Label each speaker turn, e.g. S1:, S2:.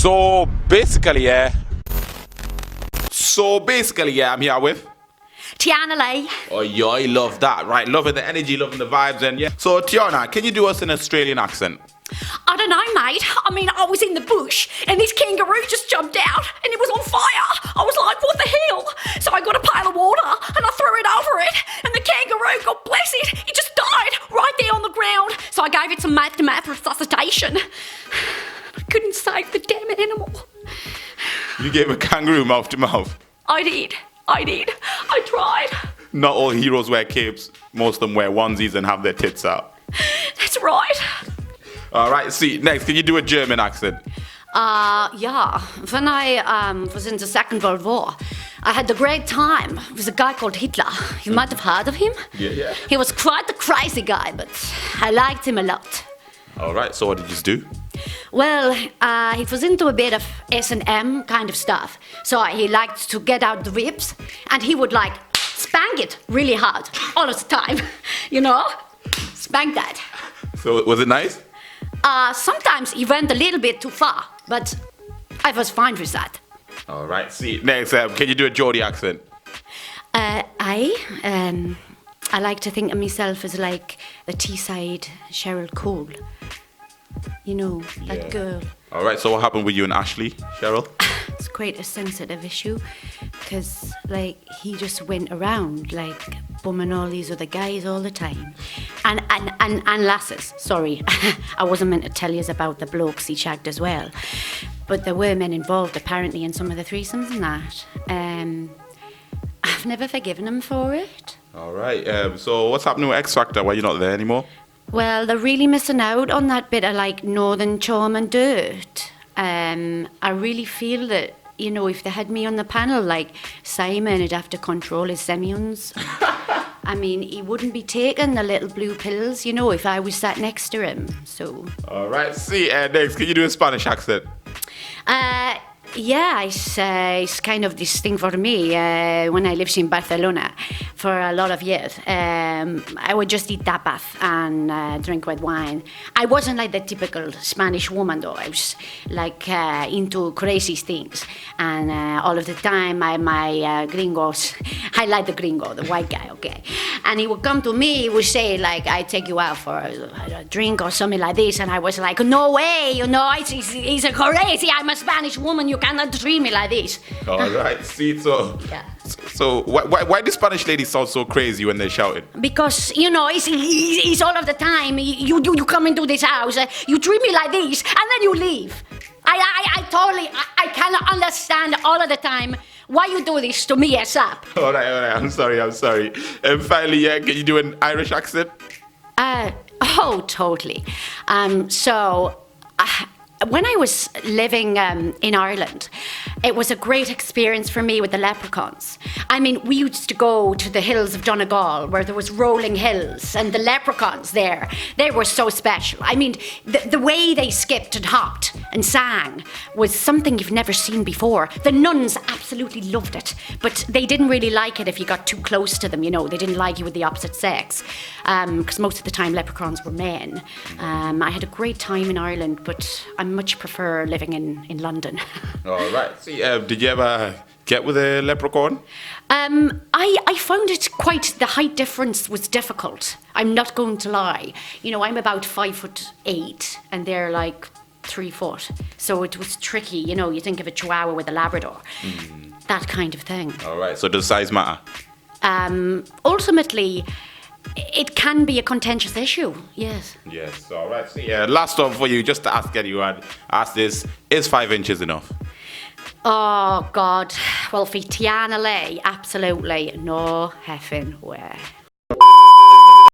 S1: So basically, I'm here with
S2: Tiana Leigh.
S1: Oh, yeah, I love that. Right, loving the energy, loving the vibes, and yeah. So, Tiana, can you do us an Australian accent?
S2: I don't know, mate. I mean, I was in the bush and this kangaroo just jumped out and it was on fire. I was like, what the hell? So I got a pail of water and I threw it over it and the kangaroo, God bless it, it just died right there on the ground. So I gave it some mouth-to-mouth resuscitation. I couldn't save the damn animal.
S1: You gave a kangaroo mouth to mouth?
S2: I did. I tried.
S1: Not all heroes wear capes. Most of them wear onesies and have their tits out.
S2: That's right.
S1: All right, see, next, can you do a German accent?
S2: Yeah. When I was in the Second World War, I had a great time with a guy called Hitler. You might have heard of him.
S1: Yeah.
S2: He was quite a crazy guy, but I liked him a lot.
S1: All right, so what did you do?
S2: Well, he was into a bit of S&M kind of stuff. So he liked to get out the ribs, and he would like spank it really hard all of the time. You know? Spank that.
S1: So was it nice?
S2: Sometimes he went a little bit too far, but I was fine with that.
S1: All right, see, next, can you do a Geordie accent?
S2: I like to think of myself as like a Teesside Cheryl Cole. You know, that girl.
S1: All right, so what happened with you and Ashley, Cheryl?
S2: It's quite a sensitive issue, because like he just went around like bumming all these other guys all the time, and lasses. Sorry, I wasn't meant to tell you about the blokes he shagged as well, but there were men involved apparently in some of the threesomes and that. I've never forgiven him for it.
S1: All right, so what's happening with X Factor? Why you're not there anymore?
S2: Well, they're really missing out on that bit of like northern charm and dirt. I really feel that, you know, if they had me on the panel, like Simon would have to control his semions. I mean, he wouldn't be taking the little blue pills, you know, if I was sat next to him. So.
S1: All right, see, next, can you do a Spanish accent?
S2: Yeah, it's kind of this thing for me. When I lived in Barcelona for a lot of years, I would just eat tapas and drink white wine. I wasn't like the typical Spanish woman, though. I was like into crazy things. And all of the time, my gringos, I like the gringo, the white guy, okay? And he would come to me, he would say, like, I take you out for a drink or something like this. And I was like, no way, you know, it's a crazy, I'm a Spanish woman, you cannot treat me like this.
S1: All right, see, so...
S2: Yeah.
S1: So why do Spanish ladies sound so crazy when they're shouting?
S2: Because, you know, it's all of the time. You come into this house, you treat me like this, and then you leave. I cannot understand all of the time why you do this to me, ASAP.
S1: All right, I'm sorry. And finally, can you do an Irish accent?
S2: Oh, totally. When I was living in Ireland, it was a great experience for me with the leprechauns. I mean, we used to go to the hills of Donegal where there was rolling hills, and the leprechauns there, they were so special. I mean, the way they skipped and hopped and sang was something you've never seen before. The nuns absolutely loved it, but they didn't really like it if you got too close to them, you know. They didn't like you with the opposite sex, because most of the time leprechauns were men. I had a great time in Ireland, but I much prefer living in London.
S1: All right. See, did you ever get with a leprechaun?
S2: I found it quite, the height difference was difficult. I'm not going to lie. You know, I'm about 5'8" and they're like 3 foot. So it was tricky, you know, you think of a Chihuahua with a Labrador. That kind of thing.
S1: All right, so does size matter?
S2: Ultimately, it can be a contentious issue, yes.
S1: Yes, all right. See, last one for you, just to ask anyone, ask this, is 5 inches enough?
S2: Oh, God. Well, for Tiana Leigh, absolutely no effing way.